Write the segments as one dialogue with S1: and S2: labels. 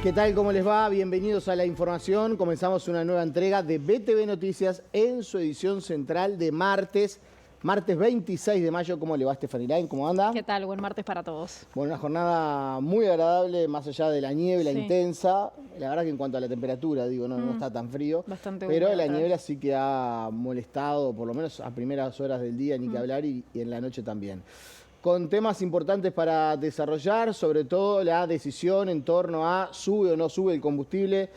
S1: ¿Qué tal? ¿Cómo les va? Bienvenidos a la información. Comenzamos una nueva entrega de BTV Noticias en su edición central de martes 26 de mayo. ¿Cómo le va, Estefanía? ¿Cómo anda?
S2: ¿Qué tal? Buen martes para todos.
S1: Bueno, una jornada muy agradable, más allá de la niebla
S2: Sí.
S1: intensa. La verdad que en cuanto a la temperatura, digo, no está tan frío.
S2: Bastante
S1: pero
S2: húmedo
S1: la
S2: otra
S1: niebla
S2: vez.
S1: sí que ha molestado, por lo menos a primeras horas del día, ni que hablar, y en la noche también. Con temas importantes para desarrollar, sobre todo la decisión en torno a sube o no sube el combustible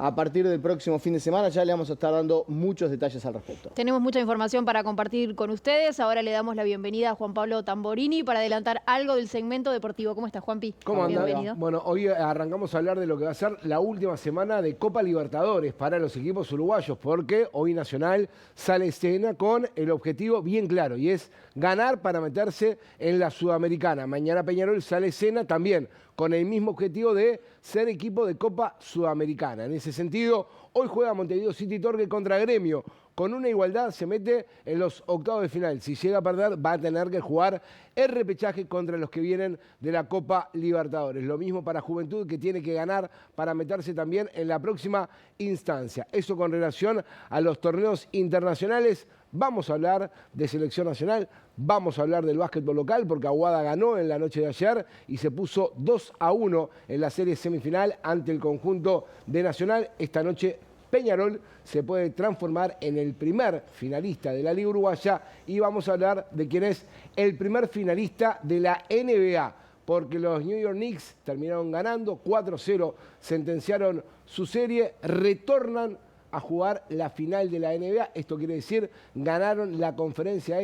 S1: a partir del próximo fin de semana. Ya le vamos a estar dando muchos detalles al respecto.
S2: Tenemos mucha información para compartir con ustedes. Ahora le damos la bienvenida a Juan Pablo Tamborini para adelantar algo del segmento deportivo. ¿Cómo está, Juanpi?
S3: ¿Cómo anda?
S2: Bienvenido.
S3: Bueno, hoy arrancamos a hablar de lo que va a ser la última semana de Copa Libertadores para los equipos uruguayos, porque hoy Nacional sale escena con el objetivo bien claro, y es ganar para meterse en la Sudamericana. Mañana Peñarol sale escena también con el mismo objetivo de ser equipo de Copa Sudamericana. En ese sentido, hoy juega Montevideo City Torque contra Gremio. Con una igualdad se mete en los octavos de final. Si llega a perder, va a tener que jugar el repechaje contra los que vienen de la Copa Libertadores. Lo mismo para Juventud, que tiene que ganar para meterse también en la próxima instancia. Eso con relación a los torneos internacionales. Vamos a hablar de selección nacional, vamos a hablar del básquetbol local, porque Aguada ganó en la noche de ayer y se puso 2-1 en la serie semifinal ante el conjunto de Nacional. Esta noche Peñarol se puede transformar en el primer finalista de la Liga Uruguaya, y vamos a hablar de quién es el primer finalista de la NBA, porque los New York Knicks terminaron ganando 4-0, sentenciaron su serie, retornan a jugar la final de la NBA. Esto quiere decir, ganaron la conferencia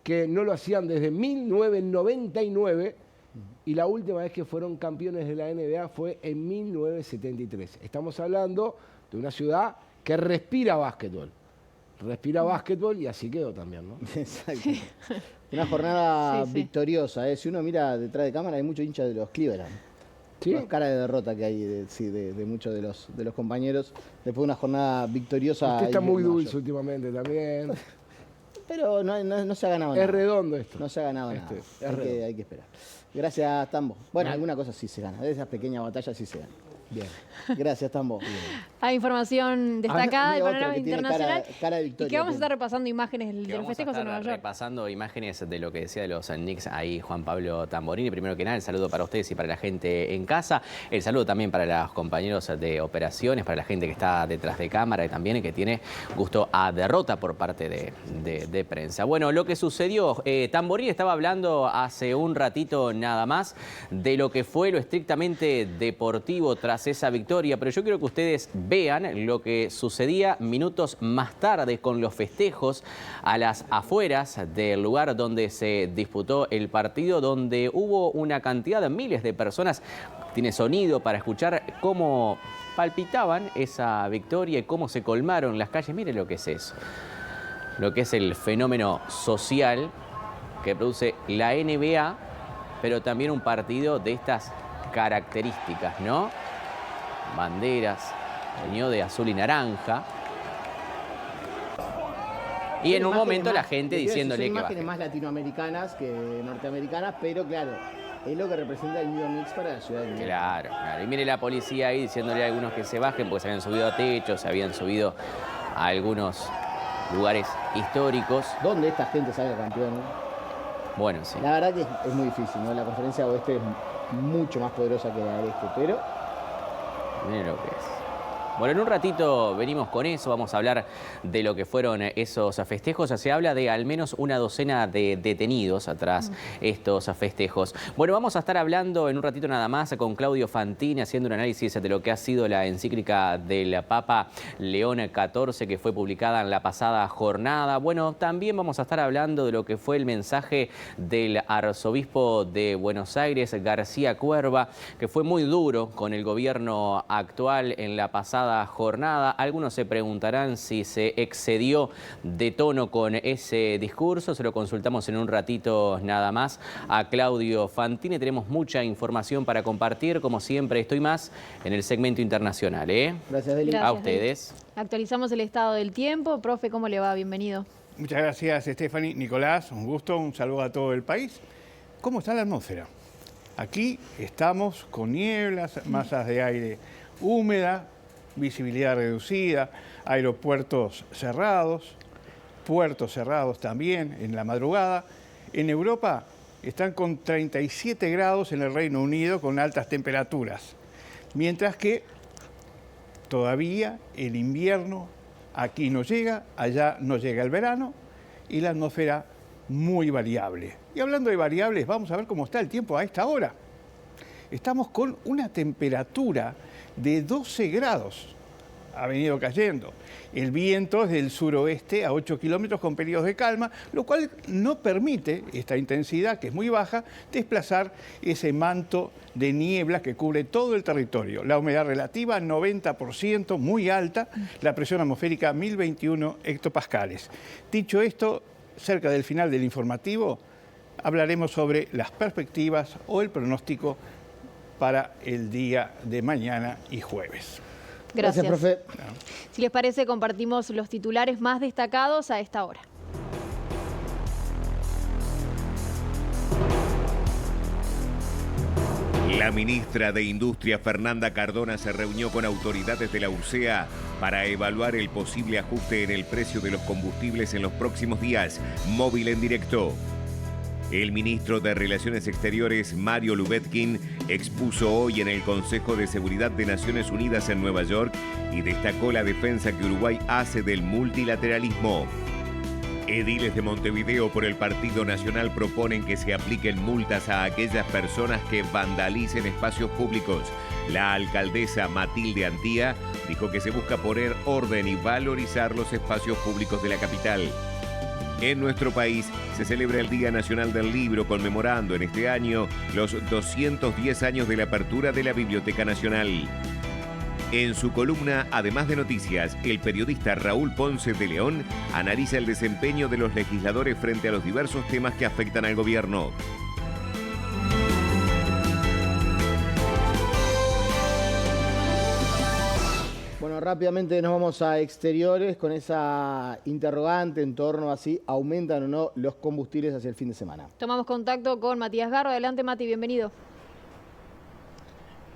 S3: que no lo hacían desde 1999, y la última vez que fueron campeones de la NBA fue en 1973. Estamos hablando de una ciudad que respira básquetbol. Respira básquetbol, y así quedó también, ¿no?
S1: Exacto. Una jornada
S2: Sí.
S1: victoriosa, ¿eh? Si uno mira detrás de cámara, hay muchos hinchas de los Cleveland.
S3: ¿Sí?
S1: Las caras de derrota que hay de muchos de los compañeros. Después de una jornada victoriosa.
S3: Usted está
S1: ahí
S3: muy
S1: en
S3: dulce
S1: Nueva York.
S3: últimamente también.
S1: Pero no se ha ganado nada.
S3: Es redondo esto.
S1: No se ha ganado nada.
S3: es
S1: Hay
S3: redondo.
S1: que esperar. Gracias, Tambo. Bueno, alguna cosa sí se gana. De esas pequeñas batallas sí se gana.
S3: Bien.
S1: Gracias, Tambo.
S2: Hay información destacada del
S1: Mira, otro
S2: panorama
S1: que tiene
S2: internacional.
S1: cara de
S2: Y
S1: victoria.
S2: que vamos a estar
S1: tiene.
S2: repasando imágenes de
S4: Que
S2: los
S4: vamos a
S2: festejos en
S4: estar
S2: Nueva York.
S4: repasando imágenes de lo que decía de los Knicks ahí Juan Pablo Tamborini. Primero que nada, el saludo para ustedes y para la gente en casa. El saludo también para los compañeros de operaciones, para la gente que está detrás de cámara y también que tiene gusto a derrota por parte de prensa. Bueno, lo que sucedió, Tamborini estaba hablando hace un ratito nada más de lo que fue lo estrictamente deportivo tras esa victoria, pero yo quiero que ustedes vean lo que sucedía minutos más tarde con los festejos a las afueras del lugar donde se disputó el partido, donde hubo una cantidad de miles de personas. Tiene sonido para escuchar cómo palpitaban esa victoria y cómo se colmaron las calles. Mire lo que es eso, lo que es el fenómeno social que produce la NBA, pero también un partido de estas características, ¿no? Banderas, teñido de azul y naranja. Y en un momento la gente diciéndole
S1: son
S4: que
S1: imágenes
S4: baje.
S1: más latinoamericanas que norteamericanas, pero claro, es lo que representa el New York Knicks para la ciudad de New York.
S4: Claro, claro. Y mire la policía ahí diciéndole a algunos que se bajen porque se habían subido a techos, se habían subido a algunos lugares históricos.
S1: ¿Dónde esta gente salga campeón?
S4: Bueno, sí.
S1: La verdad que es muy difícil, ¿no? La conferencia oeste es mucho más poderosa que la del este, pero
S4: Miren lo que es. Bueno, en un ratito venimos con eso, vamos a hablar de lo que fueron esos festejos. Se habla de al menos una docena de detenidos tras estos festejos. Bueno, vamos a estar hablando en un ratito nada más con Claudio Fantini, haciendo un análisis de lo que ha sido la encíclica del Papa León XIV, que fue publicada en la pasada jornada. Bueno, también vamos a estar hablando de lo que fue el mensaje del arzobispo de Buenos Aires, García Cuerva, que fue muy duro con el gobierno actual en la pasada jornada. Algunos se preguntarán si se excedió de tono con ese discurso. Se lo consultamos en un ratito nada más a Claudio Fantini. Tenemos mucha información para compartir. Como siempre, estoy más en el segmento internacional.
S1: gracias, Deli.
S2: Gracias,
S4: A ustedes.
S2: Actualizamos el estado del tiempo. Profe, ¿cómo le va? Bienvenido.
S5: Muchas gracias, Stephanie. Nicolás, un gusto, un saludo a todo el país. ¿Cómo está la atmósfera? Aquí estamos con nieblas, masas de aire húmeda, visibilidad reducida, aeropuertos cerrados, puertos cerrados también en la madrugada. En Europa están con 37 grados en el Reino Unido con altas temperaturas, mientras que todavía el invierno aquí no llega, allá no llega el verano y la atmósfera muy variable. Y hablando de variables, vamos a ver cómo está el tiempo a esta hora. Estamos con una temperatura de 12 grados. Ha venido cayendo. El viento es del suroeste a 8 kilómetros con periodos de calma, lo cual no permite, esta intensidad que es muy baja, desplazar ese manto de niebla que cubre todo el territorio. La humedad relativa 90%, muy alta, la presión atmosférica 1021 hectopascales. Dicho esto, cerca del final del informativo, hablaremos sobre las perspectivas o el pronóstico para el día de mañana y jueves.
S2: Gracias,
S1: profe.
S2: Si les parece, compartimos los titulares más destacados a esta hora.
S6: La ministra de Industria, Fernanda Cardona, se reunió con autoridades de la URSEA para evaluar el posible ajuste en el precio de los combustibles en los próximos días. Móvil en directo. El ministro de Relaciones Exteriores, Mario Lubetkin, expuso hoy en el Consejo de Seguridad de Naciones Unidas en Nueva York y destacó la defensa que Uruguay hace del multilateralismo. Ediles de Montevideo por el Partido Nacional proponen que se apliquen multas a aquellas personas que vandalicen espacios públicos. La alcaldesa Matilde Antía dijo que se busca poner orden y valorizar los espacios públicos de la capital. En nuestro país se celebra el Día Nacional del Libro, conmemorando en este año los 210 años de la apertura de la Biblioteca Nacional. En su columna, además de noticias, el periodista Raúl Ponce de León analiza el desempeño de los legisladores frente a los diversos temas que afectan al gobierno.
S1: Bueno, rápidamente nos vamos a exteriores con esa interrogante en torno a si aumentan o no los combustibles hacia el fin de semana.
S2: Tomamos contacto con Matías Garro. Adelante, Mati, bienvenido.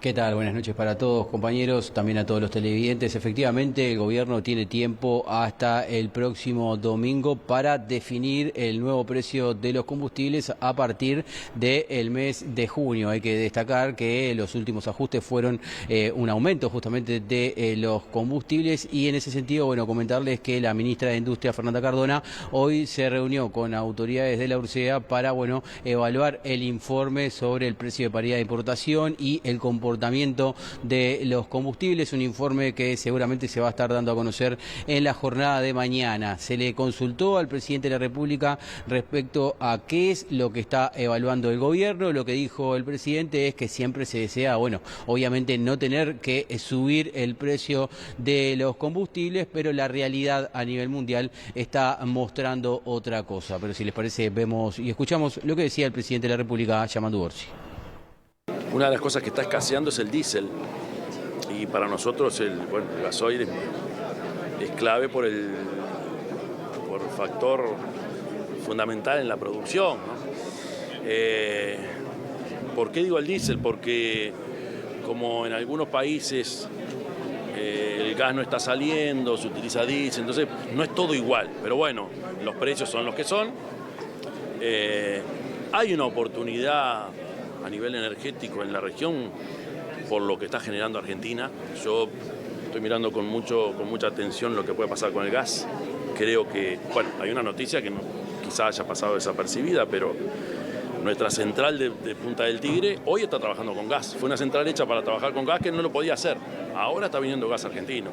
S7: ¿Qué tal? Buenas noches para todos, compañeros, también a todos los televidentes. Efectivamente, el gobierno tiene tiempo hasta el próximo domingo para definir el nuevo precio de los combustibles a partir del mes de junio. Hay que destacar que los últimos ajustes fueron un aumento justamente de los combustibles y en ese sentido, bueno, comentarles que la ministra de Industria, Fernanda Cardona, hoy se reunió con autoridades de la URSEA para, bueno, evaluar el informe sobre el precio de paridad de importación y el comportamiento de los combustibles, un informe que seguramente se va a estar dando a conocer en la jornada de mañana. Se le consultó al presidente de la República respecto a qué es lo que está evaluando el gobierno. Lo que dijo el presidente es que siempre se desea, bueno, obviamente no tener que subir el precio de los combustibles, pero la realidad a nivel mundial está mostrando otra cosa. Pero si les parece, vemos y escuchamos lo que decía el presidente de la República, Yamandu Orsi.
S8: Una de las cosas que está escaseando es el diésel y para nosotros el gasoil es clave por factor fundamental en la producción, ¿no? ¿Por qué digo el diésel? Porque como en algunos países el gas no está saliendo, se utiliza diésel, entonces no es todo igual, pero bueno, los precios son los que son. Hay una oportunidad a nivel energético en la región por lo que está generando Argentina. Yo estoy mirando con mucha atención lo que puede pasar con el gas. Creo que, bueno, hay una noticia que quizá haya pasado desapercibida, pero nuestra central de Punta del Tigre hoy está trabajando con gas. Fue una central hecha para trabajar con gas que no lo podía hacer. Ahora está viniendo gas argentino.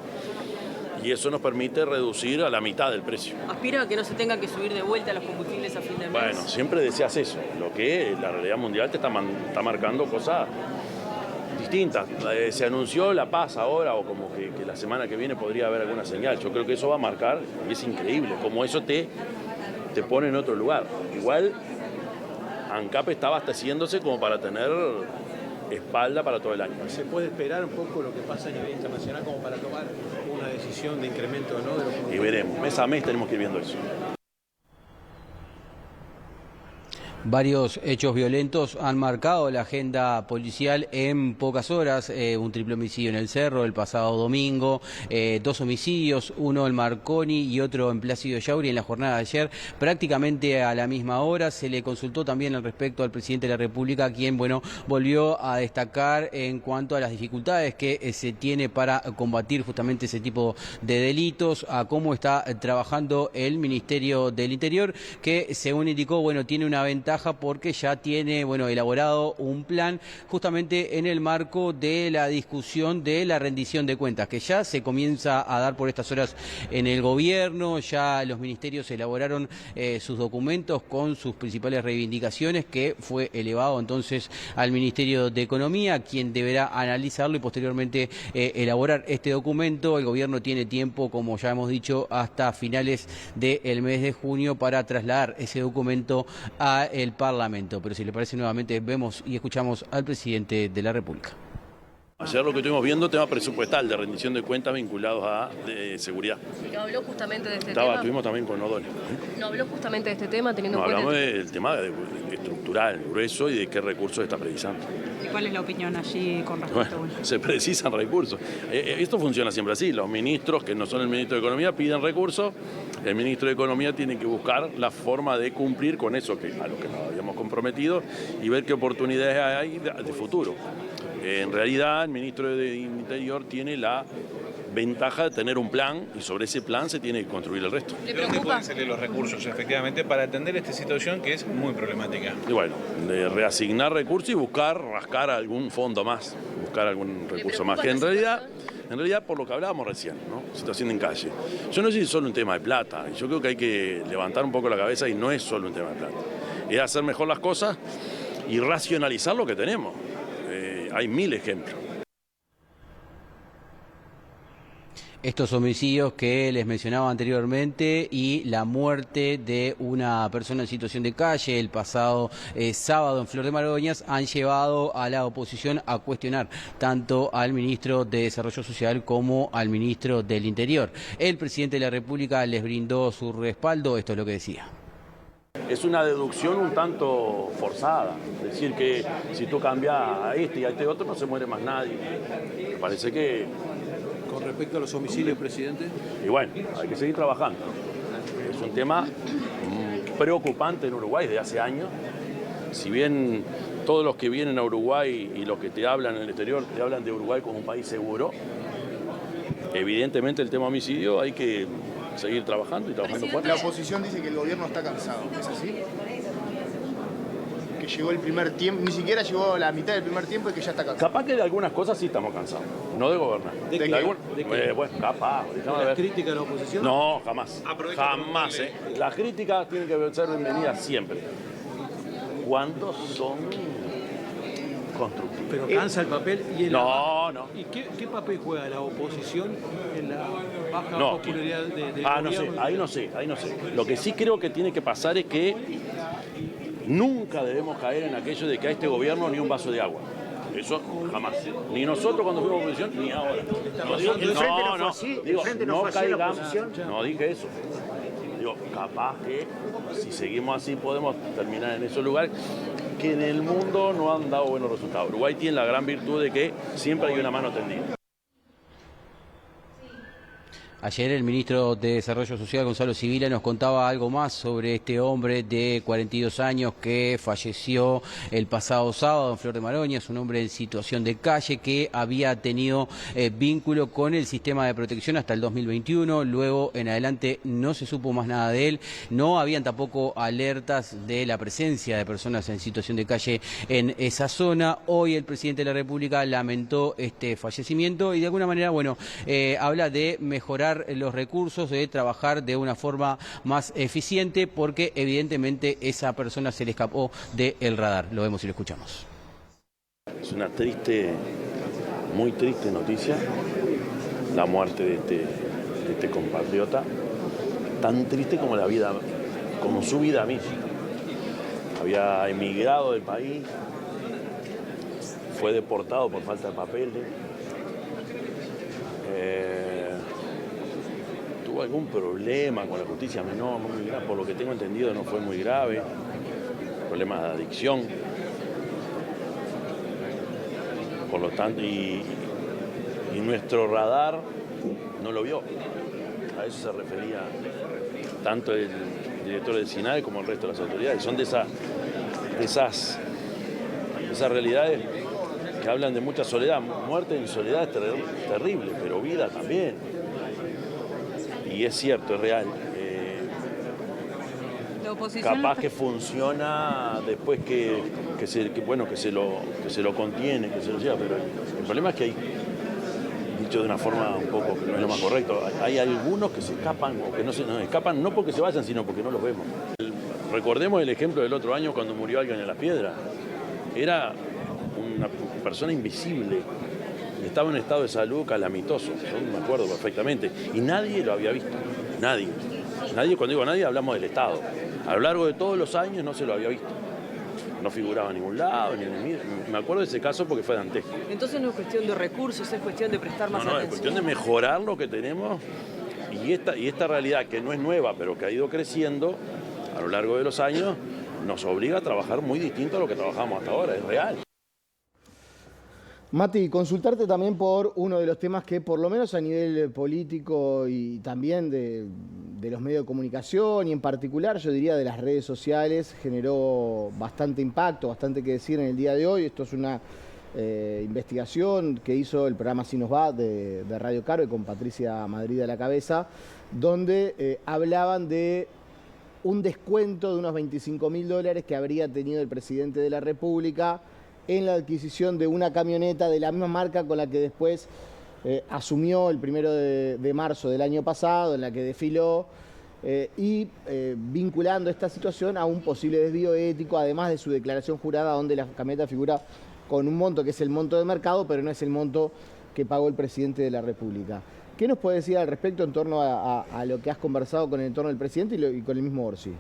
S8: Y eso nos permite reducir a la mitad del precio.
S9: ¿Aspira a que no se tenga que subir de vuelta los combustibles a fin de mes?
S8: Bueno, siempre deseas eso. Lo que la realidad mundial te está marcando cosas distintas. Se anunció la paz ahora, o como que la semana que viene podría haber alguna señal. Yo creo que eso va a marcar, y es increíble, como eso te pone en otro lugar. Igual, ANCAP está abasteciéndose como para tener espalda para todo el año.
S10: ¿Se puede esperar un poco lo que pasa a nivel internacional como para tomar una decisión de incremento o no de los combustibles?
S8: Y veremos, mes a mes tenemos que ir viendo eso.
S7: Varios hechos violentos han marcado la agenda policial en pocas horas. Un triple homicidio en el Cerro el pasado domingo, 2 homicidios, uno en Marconi y otro en Plácido Yauri en la jornada de ayer, prácticamente a la misma hora. Se le consultó también al respecto al presidente de la República, quien volvió a destacar en cuanto a las dificultades que se tiene para combatir justamente ese tipo de delitos, a cómo está trabajando el Ministerio del Interior, que según indicó, tiene una ventaja porque ya tiene elaborado un plan justamente en el marco de la discusión de la rendición de cuentas, que ya se comienza a dar por estas horas en el gobierno. Ya los ministerios elaboraron sus documentos con sus principales reivindicaciones, que fue elevado entonces al Ministerio de Economía, quien deberá analizarlo y posteriormente elaborar este documento. El gobierno tiene tiempo, como ya hemos dicho, hasta finales del mes de junio para trasladar ese documento a el Parlamento. Pero si le parece, nuevamente vemos y escuchamos al presidente de la República.
S8: Ayer lo que estuvimos viendo, tema presupuestal de rendición de cuentas vinculados a seguridad.
S11: ¿No habló justamente de este tema?
S8: Estuvimos también con O'Donnell.
S11: ¿No habló justamente de este tema teniendo en cuenta?
S8: Hablamos del tema estructural, grueso, y de qué recursos está precisando.
S12: ¿Y cuál es la opinión allí con respecto a
S8: se precisan recursos. Esto funciona siempre así. Los ministros, que no son el ministro de Economía, piden recursos. El ministro de Economía tiene que buscar la forma de cumplir con eso a lo que nos habíamos comprometido y ver qué oportunidades hay de futuro. En realidad, el ministro de Interior tiene la ventaja de tener un plan y sobre ese plan se tiene que construir el resto.
S10: ¿De dónde pueden salir los recursos, efectivamente, para atender esta situación que es muy problemática?
S8: Y de reasignar recursos y rascar algún fondo más, buscar algún recurso más. Que en realidad, por lo que hablábamos recién, situación en calle. Yo no sé si es solo un tema de plata. Yo creo que hay que levantar un poco la cabeza y no es solo un tema de plata. Es hacer mejor las cosas y racionalizar lo que tenemos. Hay 1000 ejemplos.
S7: Estos homicidios que les mencionaba anteriormente y la muerte de una persona en situación de calle el pasado sábado en Flor de Maroñas han llevado a la oposición a cuestionar tanto al ministro de Desarrollo Social como al ministro del Interior. El presidente de la República les brindó su respaldo. Esto es lo que decía.
S8: Es una deducción un tanto forzada, decir que si tú cambias a este y a este otro no se muere más nadie. Me parece que...
S10: Con respecto a los homicidios, presidente.
S8: Y hay que seguir trabajando. Es un tema preocupante en Uruguay desde hace años. Si bien todos los que vienen a Uruguay y los que te hablan en el exterior te hablan de Uruguay como un país seguro, evidentemente el tema homicidio hay que seguir trabajando y trabajando fuerte.
S13: La oposición dice que el gobierno está cansado, ¿es así? Que llegó el primer tiempo, ni siquiera llegó a la mitad del primer tiempo y que ya está cansado.
S8: Capaz que de algunas cosas sí estamos cansados, no de gobernar.
S10: ¿De qué?
S8: Capaz.
S10: ¿La crítica a la oposición?
S8: No, jamás. Jamás. Las críticas tienen que ser bienvenidas siempre. ¿Cuántos son constructivos?
S10: Pero cansa el papel y el...
S8: No.
S10: ¿Y qué papel juega la oposición en la baja popularidad del gobierno?
S8: Ahí no sé. Lo que sí creo que tiene que pasar es que nunca debemos caer en aquello de que a este gobierno ni un vaso de agua. Eso jamás. Ni nosotros cuando fuimos oposición, ni ahora. No dije eso. Digo, capaz que si seguimos así podemos terminar en esos lugares que en el mundo no han dado buenos resultados. Uruguay tiene la gran virtud de que siempre hay una mano tendida.
S7: Ayer el ministro de Desarrollo Social, Gonzalo Sibila, nos contaba algo más sobre este hombre de 42 años que falleció el pasado sábado en Flor de Maroñas, un hombre en situación de calle que había tenido vínculo con el sistema de protección hasta el 2021, luego en adelante no se supo más nada de él, no habían tampoco alertas de la presencia de personas en situación de calle en esa zona. Hoy el presidente de la República lamentó este fallecimiento y de alguna manera, habla de mejorar los recursos, de trabajar de una forma más eficiente, porque evidentemente esa persona se le escapó del radar. Lo vemos y lo escuchamos.
S8: Es una muy triste noticia, la muerte de este compatriota, tan triste como como su vida misma. Había emigrado del país, fue deportado por falta de papeles. Tuvo algún problema con la justicia menor, no muy grave, por lo que tengo entendido no fue muy grave. problemas de adicción. Por lo tanto, y nuestro radar no lo vio. A eso se refería tanto el director del SINAE como el resto de las autoridades. Son de esas realidades que hablan de mucha soledad. Muerte en soledad es terrible, pero vida también. Y es cierto, es real. Capaz que funciona después que se lo contiene, que se lo lleva, pero el problema es que hay, dicho de una forma un poco que no es lo más correcto, hay algunos que se escapan o que no se nos escapan no porque se vayan, sino porque no los vemos. Recordemos el ejemplo del otro año cuando murió alguien en Las Piedras. Era una persona invisible, estaba en estado de salud calamitoso, yo me acuerdo perfectamente, y nadie lo había visto, nadie. Cuando digo nadie, hablamos del Estado. A lo largo de todos los años no se lo había visto. No figuraba en ningún lado, ni en el mío. Me acuerdo de ese caso porque fue dantesco.
S9: Entonces no es cuestión de recursos, es cuestión de prestar más atención.
S8: Es cuestión de mejorar lo que tenemos y esta realidad que no es nueva, pero que ha ido creciendo a lo largo de los años, nos obliga a trabajar muy distinto a lo que trabajamos hasta ahora, es real.
S1: Mati, consultarte también por uno de los temas que por lo menos a nivel político y también de los medios de comunicación y en particular yo diría de las redes sociales generó bastante impacto, bastante que decir en el día de hoy. Esto es una investigación que hizo el programa Así Nos Va de Radio Carve con Patricia Madrid a la cabeza, donde hablaban de un descuento de unos $25.000 que habría tenido el presidente de la República en la adquisición de una camioneta de la misma marca con la que después asumió el 1 de marzo del año pasado, en la que desfiló, vinculando esta situación a un posible desvío ético, además de su declaración jurada, donde la camioneta figura con un monto que es el monto de mercado, pero no es el monto que pagó el presidente de la República. ¿Qué nos puede decir al respecto en torno a lo que has conversado con el entorno del presidente y con el mismo Orsi?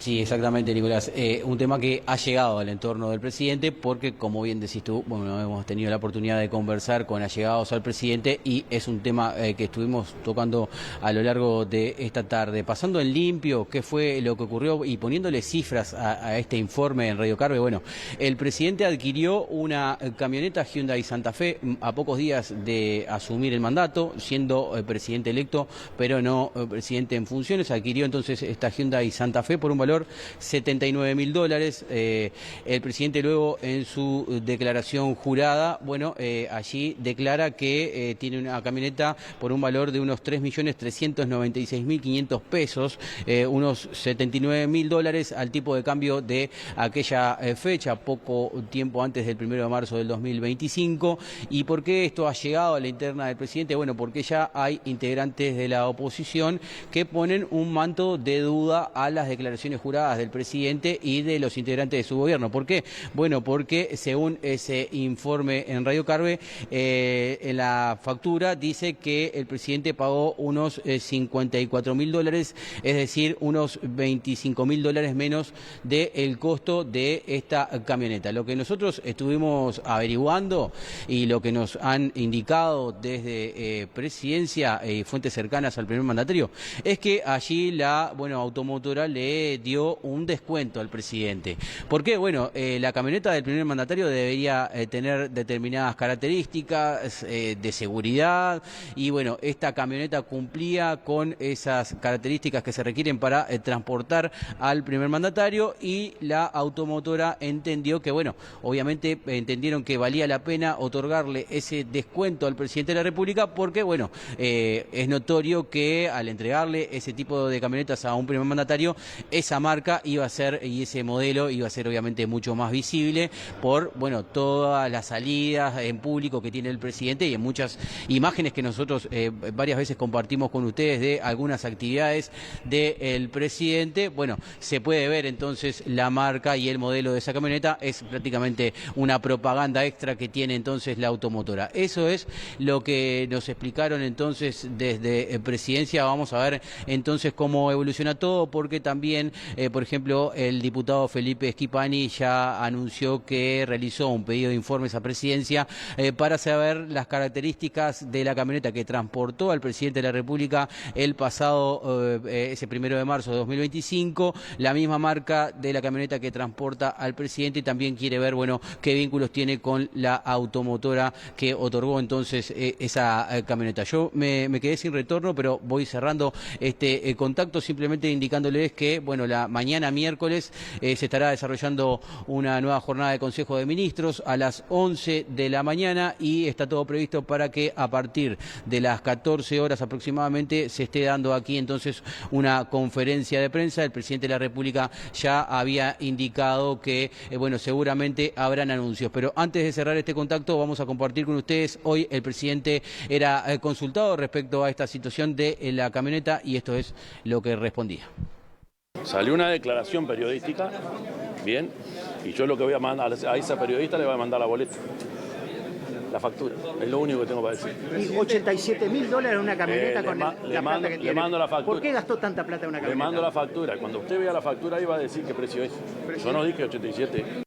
S7: Sí, exactamente, Nicolás. Un tema que ha llegado al entorno del presidente porque, como bien decís tú, bueno, hemos tenido la oportunidad de conversar con allegados al presidente y es un tema que estuvimos tocando a lo largo de esta tarde. Pasando en limpio qué fue lo que ocurrió y poniéndole cifras a este informe en Radio Carve, bueno, el presidente adquirió una camioneta Hyundai Santa Fe a pocos días de asumir el mandato, siendo presidente electo, pero no presidente en funciones. Adquirió entonces esta Hyundai Santa Fe por un valor $79.000. El presidente luego en su declaración jurada, bueno, allí declara que tiene una camioneta por un valor de unos $3.396.500 pesos, unos $79.000 al tipo de cambio de aquella fecha, poco tiempo antes del 1 de marzo del 2025. ¿Y por qué esto ha llegado a la interna del presidente? Bueno, porque ya hay integrantes de la oposición que ponen un manto de duda a las declaraciones juradas del presidente y de los integrantes de su gobierno. ¿Por qué? Bueno, porque según ese informe en Radio Carve, en la factura dice que el presidente pagó unos $54.000, es decir, unos $25.000 menos del costo de esta camioneta. Lo que nosotros estuvimos averiguando y lo que nos han indicado desde Presidencia y fuentes cercanas al primer mandatario es que allí la automotora le dio un descuento al presidente. ¿Por qué? Bueno, la camioneta del primer mandatario debería tener determinadas características de seguridad y bueno, esta camioneta cumplía con esas características que se requieren para transportar al primer mandatario y la automotora entendió que, bueno, obviamente entendieron que valía la pena otorgarle ese descuento al presidente de la República porque, bueno, es notorio que al entregarle ese tipo de camionetas a un primer mandatario, esa marca iba a ser, y ese modelo iba a ser obviamente mucho más visible por, bueno, todas las salidas en público que tiene el presidente y en muchas imágenes que nosotros varias veces compartimos con ustedes de algunas actividades del presidente. Bueno, se puede ver entonces la marca y el modelo de esa camioneta, es prácticamente una propaganda extra que tiene entonces la automotora. Eso es lo que nos explicaron entonces desde Presidencia. Vamos a ver entonces cómo evoluciona todo, porque también por ejemplo, el diputado Felipe Schipani ya anunció que realizó un pedido de informes a Presidencia para saber las características de la camioneta que transportó al presidente de la República el pasado, ese 1 de marzo de 2025, la misma marca de la camioneta que transporta al presidente, y también quiere ver, bueno, qué vínculos tiene con la automotora que otorgó entonces esa camioneta. Yo me quedé sin retorno, pero voy cerrando este contacto, simplemente indicándoles que, bueno, la mañana miércoles se estará desarrollando una nueva jornada de Consejo de Ministros a las 11 de la mañana y está todo previsto para que a partir de las 14 horas aproximadamente se esté dando aquí entonces una conferencia de prensa. El presidente de la República ya había indicado que, bueno, seguramente habrán anuncios, pero antes de cerrar este contacto vamos a compartir con ustedes. Hoy el presidente era consultado respecto a esta situación de la camioneta y esto es lo que respondía.
S8: Salió una declaración periodística, bien, y yo lo que voy a mandar a esa periodista le voy a mandar la boleta, la factura, es lo único que tengo para decir.
S14: Y $87.000 una camioneta con la plata que tiene.
S8: Le mando la factura.
S14: ¿Por qué gastó tanta plata en una camioneta?
S8: Le mando la factura, cuando usted vea la factura ahí va a decir qué precio es. Yo no dije 87.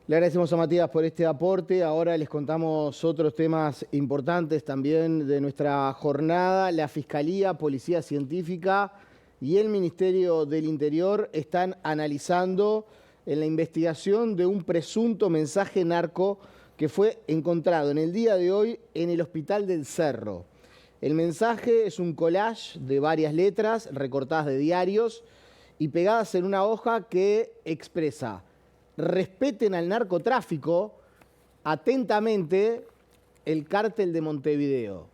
S1: Le agradecemos a Matías por este aporte. Ahora les contamos otros temas importantes también de nuestra jornada. La Fiscalía, Policía Científica y el Ministerio del Interior están analizando en la investigación de un presunto mensaje narco que fue encontrado en el día de hoy en el Hospital del Cerro. El mensaje es un collage de varias letras recortadas de diarios y pegadas en una hoja que expresa: respeten al narcotráfico, atentamente, el cártel de Montevideo.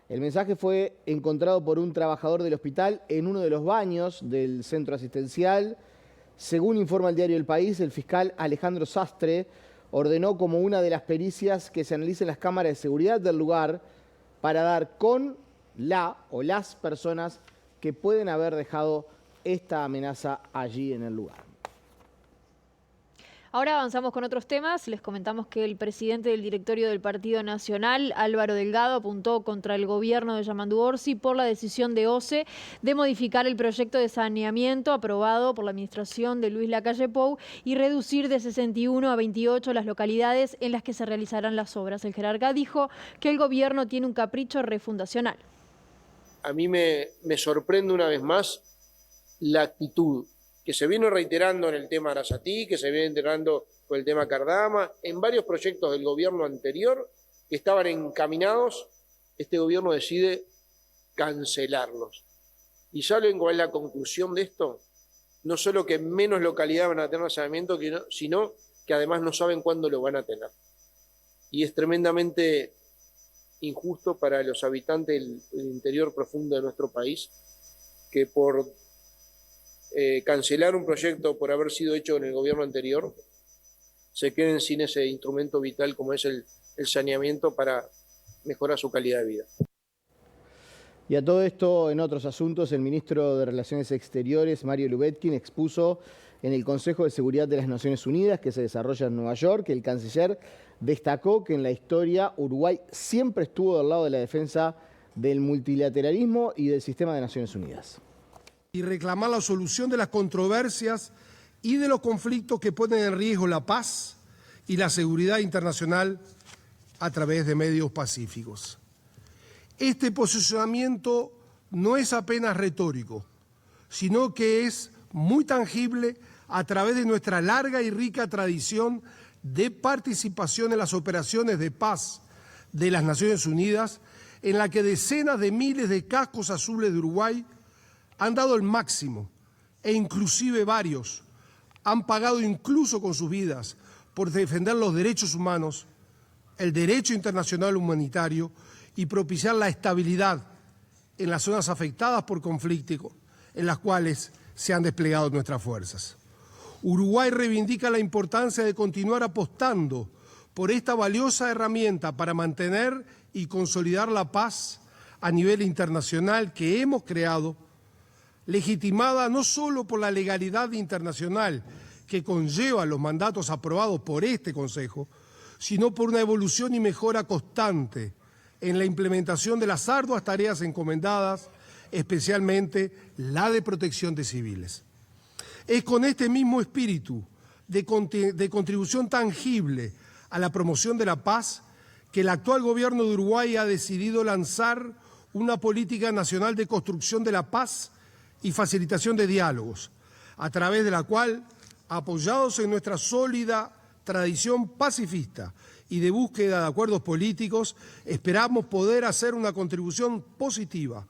S1: El mensaje fue encontrado por un trabajador del hospital en uno de los baños del centro asistencial. Según informa el diario El País, el fiscal Alejandro Sastre ordenó como una de las pericias que se analicen las cámaras de seguridad del lugar para dar con la o las personas que pueden haber dejado esta amenaza allí en el lugar.
S2: Ahora avanzamos con otros temas. Les comentamos que el presidente del directorio del Partido Nacional, Álvaro Delgado, apuntó contra el gobierno de Yamandu Orsi por la decisión de OCE de modificar el proyecto de saneamiento aprobado por la administración de Luis Lacalle Pou y reducir de 61 a 28 las localidades en las que se realizarán las obras. El jerarca dijo que el gobierno tiene un capricho refundacional.
S15: A mí me sorprende una vez más la actitud que se vino reiterando en el tema Arasatí, que se viene reiterando con el tema Cardama, en varios proyectos del gobierno anterior que estaban encaminados. Este gobierno decide cancelarlos. ¿Y saben cuál es la conclusión de esto? No solo que menos localidades van a tener saneamiento, sino que además no saben cuándo lo van a tener. Y es tremendamente injusto para los habitantes del interior profundo de nuestro país, que por cancelar un proyecto por haber sido hecho en el gobierno anterior, se queden sin ese instrumento vital como es el saneamiento para mejorar su calidad de vida.
S1: Y a todo esto, en otros asuntos, el ministro de Relaciones Exteriores, Mario Lubetkin, expuso en el Consejo de Seguridad de las Naciones Unidas, que se desarrolla en Nueva York, que el canciller destacó que en la historia Uruguay siempre estuvo del lado de la defensa del multilateralismo y del sistema de Naciones Unidas.
S16: Y reclamar la solución de las controversias y de los conflictos que ponen en riesgo la paz y la seguridad internacional a través de medios pacíficos. Este posicionamiento no es apenas retórico, sino que es muy tangible a través de nuestra larga y rica tradición de participación en las operaciones de paz de las Naciones Unidas, en la que decenas de miles de cascos azules de Uruguay han dado el máximo e inclusive varios han pagado incluso con sus vidas por defender los derechos humanos, el derecho internacional humanitario y propiciar la estabilidad en las zonas afectadas por conflicto en las cuales se han desplegado nuestras fuerzas. Uruguay reivindica la importancia de continuar apostando por esta valiosa herramienta para mantener y consolidar la paz a nivel internacional que hemos creado, legitimada no solo por la legalidad internacional que conlleva los mandatos aprobados por este Consejo, sino por una evolución y mejora constante en la implementación de las arduas tareas encomendadas especialmente la de protección de civiles. Es con este mismo espíritu de contribución tangible a la promoción de la paz que el actual gobierno de Uruguay ha decidido lanzar una política nacional de construcción de la paz y facilitación de diálogos, a través de la cual, apoyados en nuestra sólida tradición pacifista y de búsqueda de acuerdos políticos, esperamos poder hacer una contribución positiva.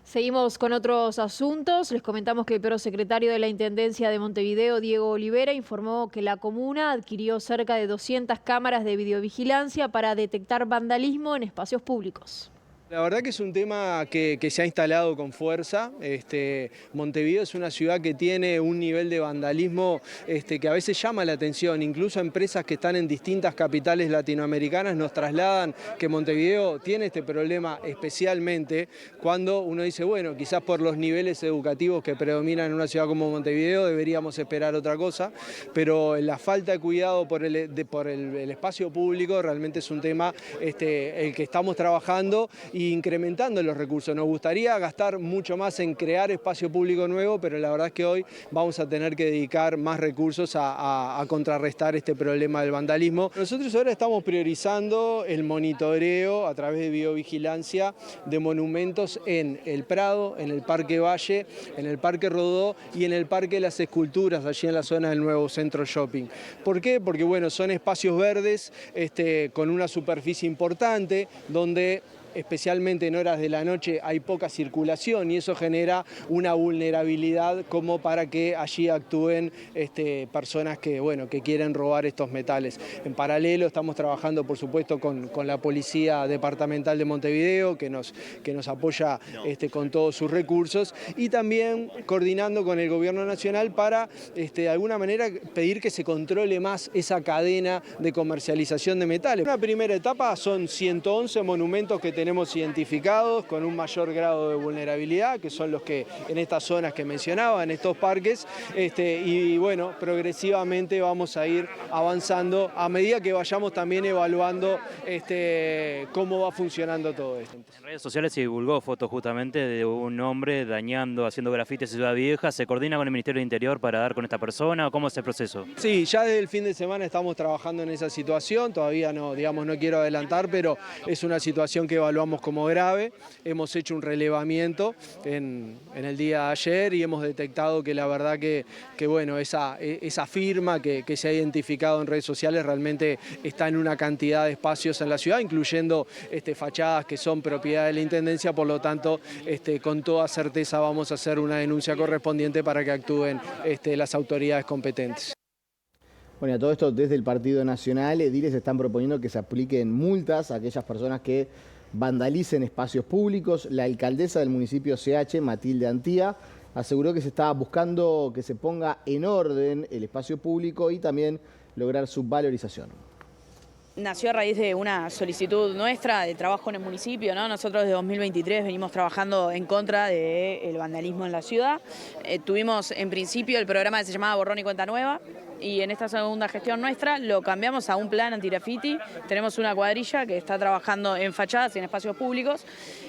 S2: Seguimos con otros asuntos. Les comentamos que el prosecretario de la Intendencia de Montevideo, Diego Olivera, informó que la comuna adquirió cerca de 200 cámaras de videovigilancia para detectar vandalismo en espacios públicos.
S17: La verdad que es un tema que se ha instalado con fuerza. Montevideo es una ciudad que tiene un nivel de vandalismo que a veces llama la atención. Incluso empresas que están en distintas capitales latinoamericanas nos trasladan que Montevideo tiene este problema especialmente cuando uno dice, bueno, quizás por los niveles educativos que predominan en una ciudad como Montevideo deberíamos esperar otra cosa, pero la falta de cuidado por el espacio público realmente es un tema el que estamos trabajando y incrementando los recursos. Nos gustaría gastar mucho más en crear espacio público nuevo, pero la verdad es que hoy vamos a tener que dedicar más recursos a contrarrestar este problema del vandalismo. Nosotros ahora estamos priorizando el monitoreo a través de videovigilancia de monumentos en el Prado, en el Parque Valle, en el Parque Rodó y en el Parque de las Esculturas, allí en la zona del nuevo centro shopping. ¿Por qué? Porque bueno, son espacios verdes con una superficie importante donde especialmente en horas de la noche hay poca circulación y eso genera una vulnerabilidad como para que allí actúen personas que quieren robar estos metales. En paralelo estamos trabajando por supuesto con la Policía Departamental de Montevideo que nos apoya con todos sus recursos y también coordinando con el Gobierno Nacional para de alguna manera pedir que se controle más esa cadena de comercialización de metales. Una primera etapa son 111 monumentos que tenemos identificados con un mayor grado de vulnerabilidad, que son los que en estas zonas que mencionaba, en estos parques, y bueno, progresivamente vamos a ir avanzando a medida que vayamos también evaluando cómo va funcionando todo esto.
S18: En redes sociales se divulgó fotos justamente de un hombre dañando, haciendo grafitis en Ciudad Vieja. ¿Se coordina con el Ministerio del Interior para dar con esta persona o cómo es el proceso?
S17: Sí, ya desde el fin de semana estamos trabajando en esa situación, todavía no quiero adelantar, pero es una situación que evaluamos como grave. Hemos hecho un relevamiento en el día de ayer y hemos detectado que la verdad que bueno, esa firma que se ha identificado en redes sociales realmente está en una cantidad de espacios en la ciudad, incluyendo fachadas que son propiedad de la Intendencia, por lo tanto con toda certeza vamos a hacer una denuncia correspondiente para que actúen las autoridades competentes.
S1: Bueno, y a todo esto desde el Partido Nacional, ediles están proponiendo que se apliquen multas a aquellas personas que vandalicen espacios públicos. La alcaldesa del municipio CH, Matilde Antía, aseguró que se está buscando que se ponga en orden el espacio público y también lograr su valorización.
S19: Nació a raíz de una solicitud nuestra de trabajo en el municipio, ¿no? Nosotros desde 2023 venimos trabajando en contra del vandalismo en la ciudad. Tuvimos en principio el programa que se llamaba Borrón y Cuenta Nueva y en esta segunda gestión nuestra lo cambiamos a un plan anti-graffiti. Tenemos una cuadrilla que está trabajando en fachadas y en espacios públicos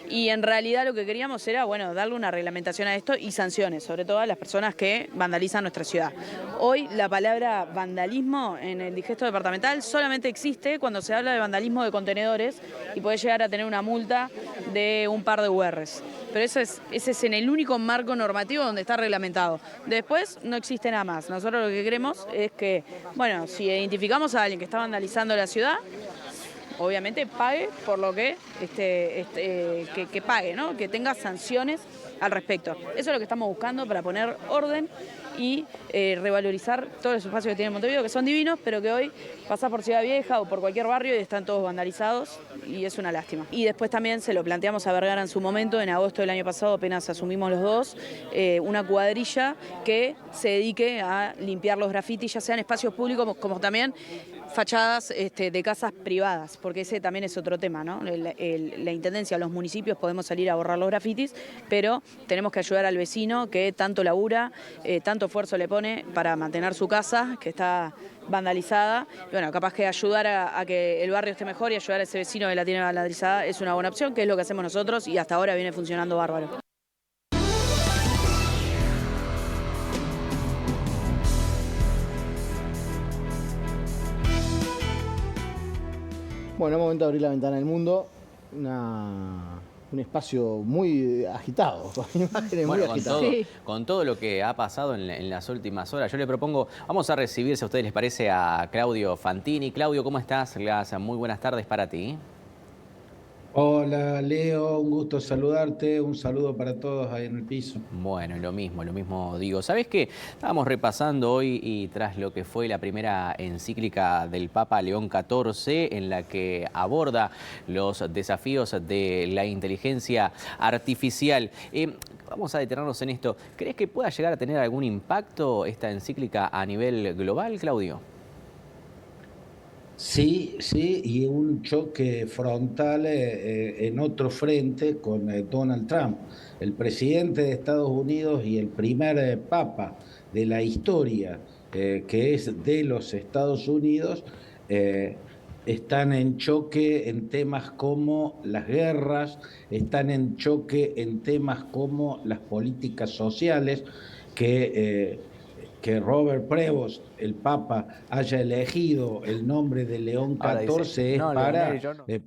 S19: y en realidad lo que queríamos era darle una reglamentación a esto y sanciones, sobre todo a las personas que vandalizan nuestra ciudad. Hoy la palabra vandalismo en el digesto departamental solamente existe cuando se habla de vandalismo de contenedores y puede llegar a tener una multa de un par de URs. Pero ese es en el único marco normativo donde está reglamentado. Después no existe nada más. Nosotros lo que queremos es que, bueno, si identificamos a alguien que está vandalizando la ciudad, obviamente pague por lo que pague, ¿no? Que tenga sanciones al respecto. Eso es lo que estamos buscando para poner orden y revalorizar todos los espacios que tiene Montevideo, que son divinos, pero que hoy pasás por Ciudad Vieja o por cualquier barrio y están todos vandalizados y es una lástima. Y después también se lo planteamos a Vergara en su momento, en agosto del año pasado, apenas asumimos los dos, una cuadrilla que se dedique a limpiar los grafitis, ya sean espacios públicos como también fachadas de casas privadas, porque ese también es otro tema, ¿no? La intendencia, los municipios podemos salir a borrar los grafitis, pero tenemos que ayudar al vecino que tanto labura, tanto esfuerzo le pone para mantener su casa, que está vandalizada. Y bueno, capaz que ayudar a que el barrio esté mejor y ayudar a ese vecino que la tiene vandalizada es una buena opción, que es lo que hacemos nosotros y hasta ahora viene funcionando bárbaro.
S1: Bueno, es momento de abrir la ventana del mundo. Un espacio muy agitado, con imágenes muy agitadas.
S4: Con todo lo que ha pasado en las últimas horas, yo le propongo, vamos a recibir, si a ustedes les parece, a Claudio Fantini. Claudio, ¿cómo estás? Muy buenas tardes para ti.
S20: Hola Leo, un gusto saludarte, un saludo para todos ahí en el piso.
S4: Bueno, lo mismo digo. ¿Sabés qué? Estábamos repasando hoy y tras lo que fue la primera encíclica del Papa León XIV en la que aborda los desafíos de la inteligencia artificial. Vamos a detenernos en esto. ¿Crees que pueda llegar a tener algún impacto esta encíclica a nivel global, Claudio?
S20: Sí, y un choque frontal en otro frente con Donald Trump, el presidente de Estados Unidos y el primer papa de la historia que es de los Estados Unidos, están en choque en temas como las guerras, están en choque en temas como las políticas sociales que Robert Prevost, el Papa, haya elegido el nombre de León XIV para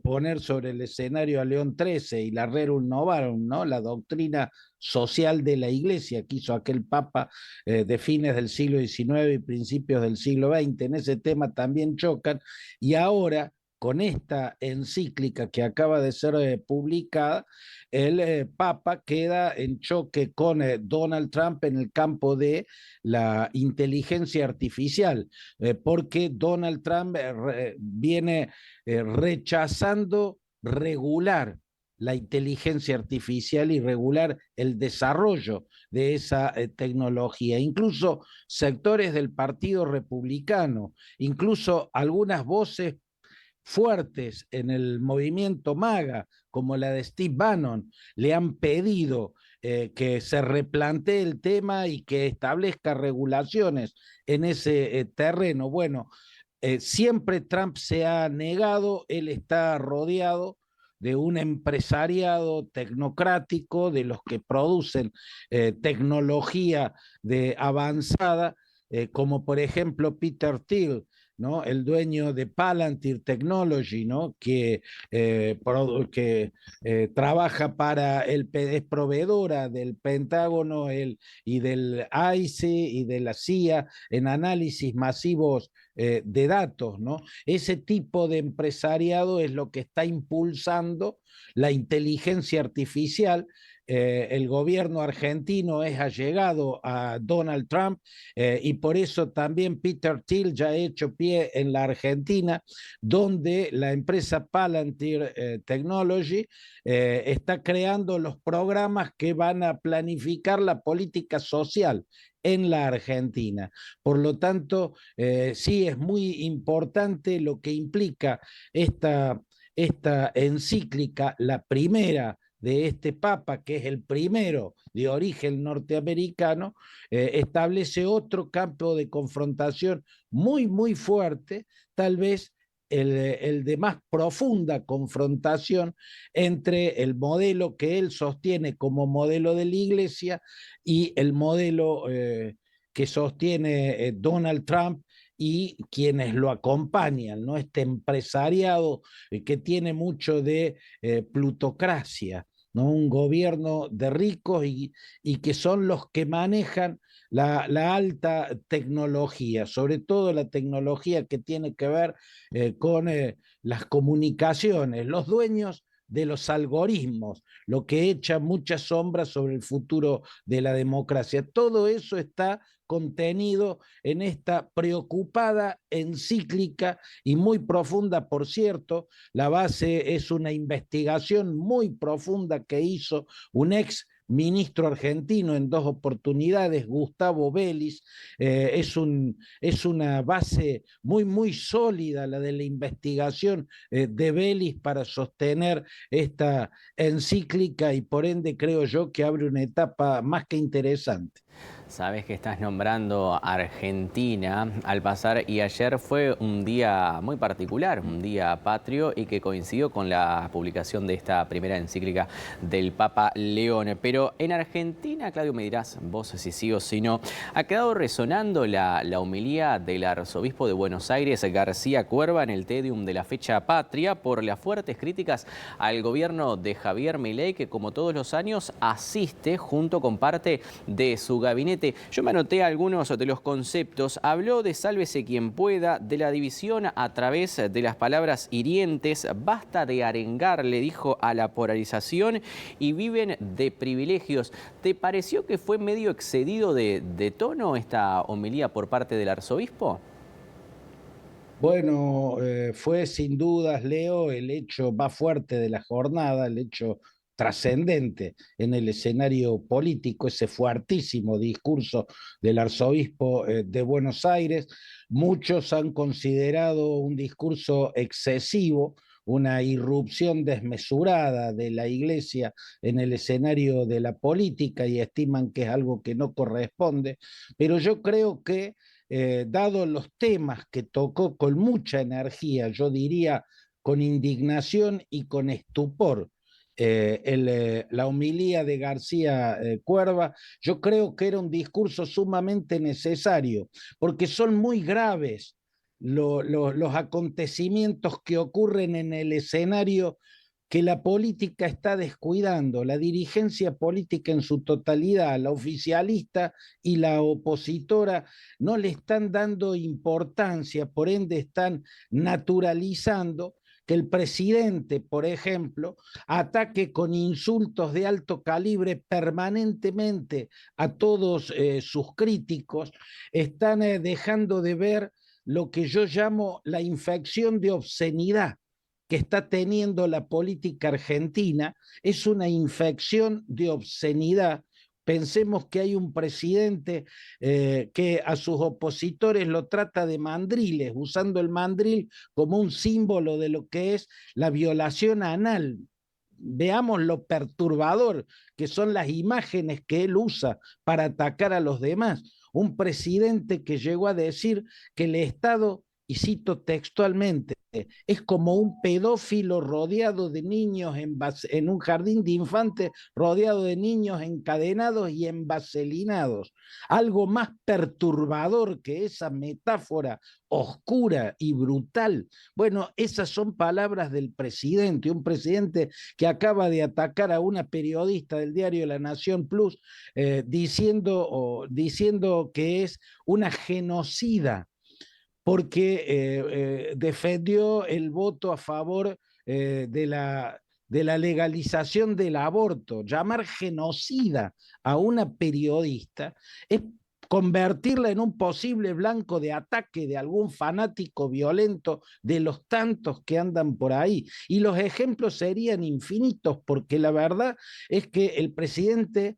S20: poner sobre el escenario a León XIII y la Rerum Novarum, ¿no? La doctrina social de la Iglesia que hizo aquel Papa de fines del siglo XIX y principios del siglo XX. En ese tema también chocan, y ahora con esta encíclica que acaba de ser publicada, el Papa queda en choque con Donald Trump en el campo de la inteligencia artificial, porque Donald Trump viene rechazando regular la inteligencia artificial y regular el desarrollo de esa tecnología. Incluso sectores del Partido Republicano, incluso algunas voces fuertes en el movimiento MAGA, como la de Steve Bannon, le han pedido que se replantee el tema y que establezca regulaciones en ese terreno. Bueno, siempre Trump se ha negado, él está rodeado de un empresariado tecnocrático, de los que producen tecnología de avanzada, como por ejemplo Peter Thiel, ¿no? El dueño de Palantir Technology, ¿no? que trabaja es proveedora del Pentágono y del ICE y de la CIA en análisis masivos de datos, ¿no? Ese tipo de empresariado es lo que está impulsando la inteligencia artificial. El gobierno argentino es allegado a Donald Trump y por eso también Peter Thiel ya ha hecho pie en la Argentina, donde la empresa Palantir Technology está creando los programas que van a planificar la política social en la Argentina. Por lo tanto, sí es muy importante lo que implica esta encíclica, la primera de este Papa, que es el primero de origen norteamericano, establece otro campo de confrontación muy, muy fuerte, tal vez el de más profunda confrontación entre el modelo que él sostiene como modelo de la Iglesia y el modelo que sostiene Donald Trump y quienes lo acompañan, ¿no? Este empresariado que tiene mucho de plutocracia, ¿no? Un gobierno de ricos y que son los que manejan la alta tecnología, sobre todo la tecnología que tiene que ver con las comunicaciones, los dueños de los algoritmos, lo que echa muchas sombras sobre el futuro de la democracia. Todo eso está contenido en esta preocupada encíclica y muy profunda, por cierto. La base es una investigación muy profunda que hizo un ex ministro argentino en 2 oportunidades, Gustavo Vélez. Es una base muy sólida la de la investigación de Vélez para sostener esta encíclica y por ende creo yo que abre una etapa más que interesante.
S4: Sabes que estás nombrando Argentina al pasar y ayer fue un día muy particular, un día patrio y que coincidió con la publicación de esta primera encíclica del Papa León. Pero en Argentina, Claudio, me dirás vos si sí o si no, ha quedado resonando la homilía del arzobispo de Buenos Aires, García Cuerva, en el Te-Deum de la fecha patria por las fuertes críticas al gobierno de Javier Milei, que como todos los años asiste junto con parte de su gabinete. Yo me anoté algunos de los conceptos. Habló de sálvese quien pueda, de la división a través de las palabras hirientes, basta de arengar, le dijo, a la polarización y viven de privilegios. ¿Te pareció que fue medio excedido de tono esta homilía por parte del arzobispo?
S20: Bueno, fue sin dudas, Leo, el hecho más fuerte de la jornada, el hecho trascendente en el escenario político, ese fuertísimo discurso del arzobispo de Buenos Aires. Muchos han considerado un discurso excesivo, una irrupción desmesurada de la Iglesia en el escenario de la política y estiman que es algo que no corresponde, pero yo creo que dado los temas que tocó con mucha energía, yo diría con indignación y con estupor, la homilía de García Cuerva, yo creo que era un discurso sumamente necesario, porque son muy graves los acontecimientos que ocurren en el escenario que la política está descuidando, la dirigencia política en su totalidad, la oficialista y la opositora, no le están dando importancia, por ende están naturalizando que el presidente, por ejemplo, ataque con insultos de alto calibre permanentemente a todos sus críticos, están dejando de ver lo que yo llamo la infección de obscenidad que está teniendo la política argentina. Es una infección de obscenidad. Pensemos que hay un presidente que a sus opositores lo trata de mandriles, usando el mandril como un símbolo de lo que es la violación anal. Veamos lo perturbador que son las imágenes que él usa para atacar a los demás. Un presidente que llegó a decir que el Estado, y cito textualmente, es como un pedófilo rodeado de niños en un jardín de infantes, rodeado de niños encadenados y envaselinados. Algo más perturbador que esa metáfora oscura y brutal. Bueno, esas son palabras del presidente, un presidente que acaba de atacar a una periodista del diario La Nación Plus, diciendo que es una genocida, porque defendió el voto a favor de la legalización del aborto. Llamar genocida a una periodista es convertirla en un posible blanco de ataque de algún fanático violento de los tantos que andan por ahí. Y los ejemplos serían infinitos, porque la verdad es que el presidente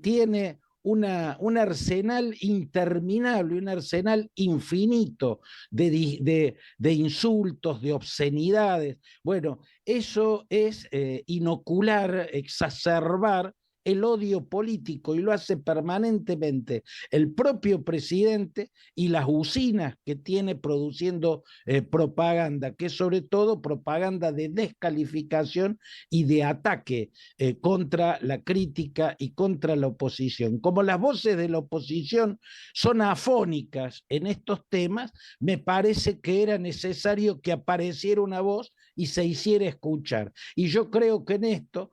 S20: tiene un arsenal interminable, un arsenal infinito de insultos, de obscenidades. Bueno, eso es inocular, exacerbar el odio político, y lo hace permanentemente el propio presidente y las usinas que tiene produciendo propaganda, que es sobre todo propaganda de descalificación y de ataque contra la crítica y contra la oposición. Como las voces de la oposición son afónicas en estos temas, me parece que era necesario que apareciera una voz y se hiciera escuchar. Y yo creo que en esto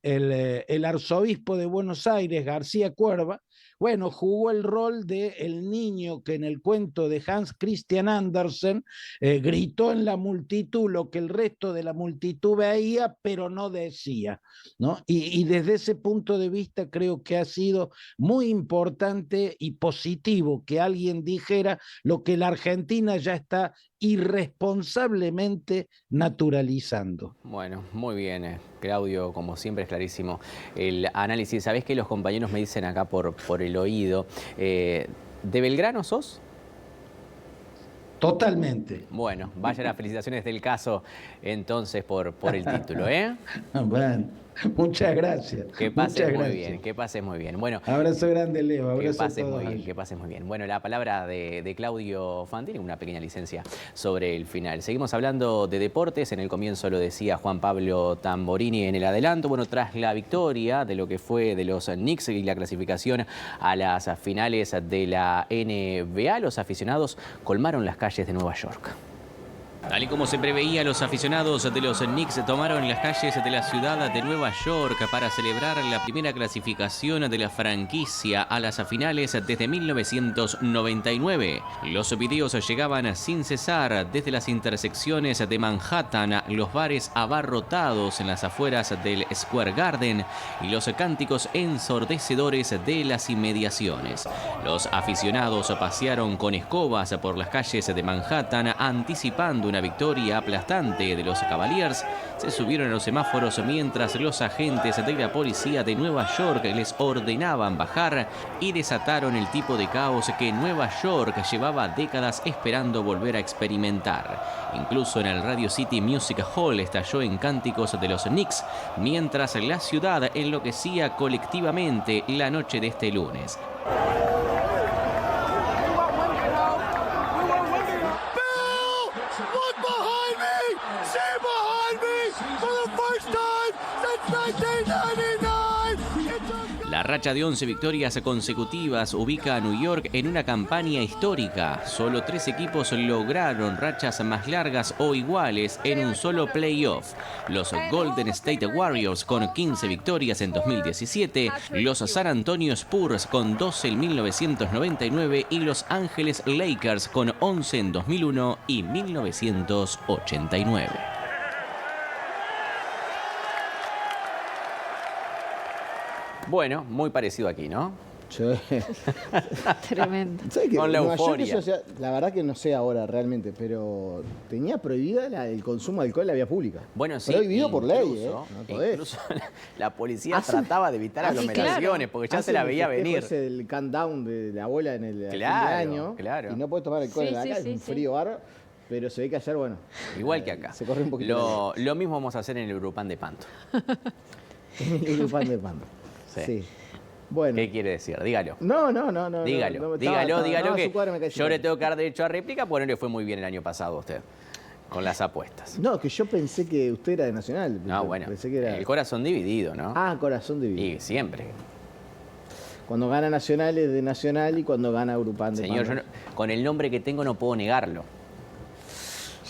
S20: el arzobispo de Buenos Aires, García Cuerva, bueno, jugó el rol de el niño que en el cuento de Hans Christian Andersen gritó en la multitud lo que el resto de la multitud veía, pero no decía, ¿no? Y desde ese punto de vista creo que ha sido muy importante y positivo que alguien dijera lo que la Argentina ya está irresponsablemente naturalizando.
S4: Bueno, muy bien, Claudio, como siempre es clarísimo el análisis. ¿Sabés que los compañeros me dicen acá por el oído? ¿De Belgrano sos?
S20: Totalmente.
S4: Bueno, vaya las felicitaciones del caso entonces por el título, ¿eh?
S20: Bueno, muchas gracias.
S4: Que pases muy bien, que pases muy bien. Bueno,
S20: abrazo grande, Leo. Abrazo
S4: que pases
S20: a todos.
S4: muy bien, que pases muy bien. Bueno, la palabra de Claudio Fantini, una pequeña licencia sobre el final. Seguimos hablando de deportes. En el comienzo lo decía Juan Pablo Tamborini en el adelanto. Bueno, tras la victoria de lo que fue de los Knicks y la clasificación a las finales de la NBA, los aficionados colmaron las calles de Nueva York. Tal y como se preveía, los aficionados de los Knicks tomaron las calles de la ciudad de Nueva York para celebrar la primera clasificación de la franquicia a las finales desde 1999. Los videos llegaban sin cesar desde las intersecciones de Manhattan, los bares abarrotados en las afueras del Square Garden y los cánticos ensordecedores de las inmediaciones. Los aficionados pasearon con escobas por las calles de Manhattan anticipando una victoria aplastante de los Cavaliers. Se subieron a los semáforos mientras los agentes de la policía de Nueva York les ordenaban bajar y desataron el tipo de caos que Nueva York llevaba décadas esperando volver a experimentar. Incluso en el Radio City Music Hall estalló en cánticos de los Knicks, mientras la ciudad enloquecía colectivamente la noche de este lunes. La racha de 11 victorias consecutivas ubica a New York en una campaña histórica. Solo 3 equipos lograron rachas más largas o iguales en un solo playoff. Los Golden State Warriors con 15 victorias en 2017, los San Antonio Spurs con 12 en 1999 y los Ángeles Lakers con 11 en 2001 y 1989. Bueno, muy parecido aquí, ¿no?
S1: Sí.
S2: Tremendo.
S1: ¿Sabes qué?
S4: Con la
S1: Nueva York,
S4: euforia.
S1: la verdad que no sé ahora realmente, pero tenía prohibida el consumo de alcohol en la vía pública.
S4: Bueno, sí.
S1: Prohibido por ley,
S4: incluso,
S1: No podés.
S4: incluso la policía trataba de evitar aglomeraciones porque ya se la veía venir.
S1: Ese el countdown de la abuela en el fin de
S4: Claro,
S1: año.
S4: claro.
S1: Y no podés tomar alcohol en la calle, es un frío bárbaro. Pero se ve que ayer, bueno.
S4: Igual que acá.
S1: Se corre un poquito.
S4: Lo mismo vamos a hacer en el Urupán de Panto.
S1: El Urupán de Panto. Sí. Bueno.
S4: ¿Qué quiere decir? Dígalo.
S1: No.
S4: Dígalo, dígalo que yo le tengo que dar derecho a réplica porque no le fue muy bien el año pasado a usted con las apuestas.
S1: No, que yo pensé que usted era de Nacional.
S4: No, bueno,
S1: pensé que era...
S4: el corazón dividido, ¿no?
S1: Ah, corazón dividido.
S4: Y siempre.
S1: Cuando gana Nacional es de Nacional y cuando gana Urupán de
S4: Señor,
S1: Panto.
S4: yo con el nombre que tengo no puedo negarlo.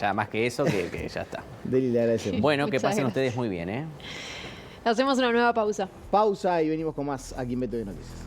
S4: Ya más que eso, que ya está.
S1: Deli, le agradecemos.
S4: Bueno, que
S2: Muchas
S4: pasen
S2: gracias.
S4: ustedes muy bien, ¿eh?
S2: Hacemos una nueva pausa.
S1: Pausa y venimos con más aquí en Beto de Noticias.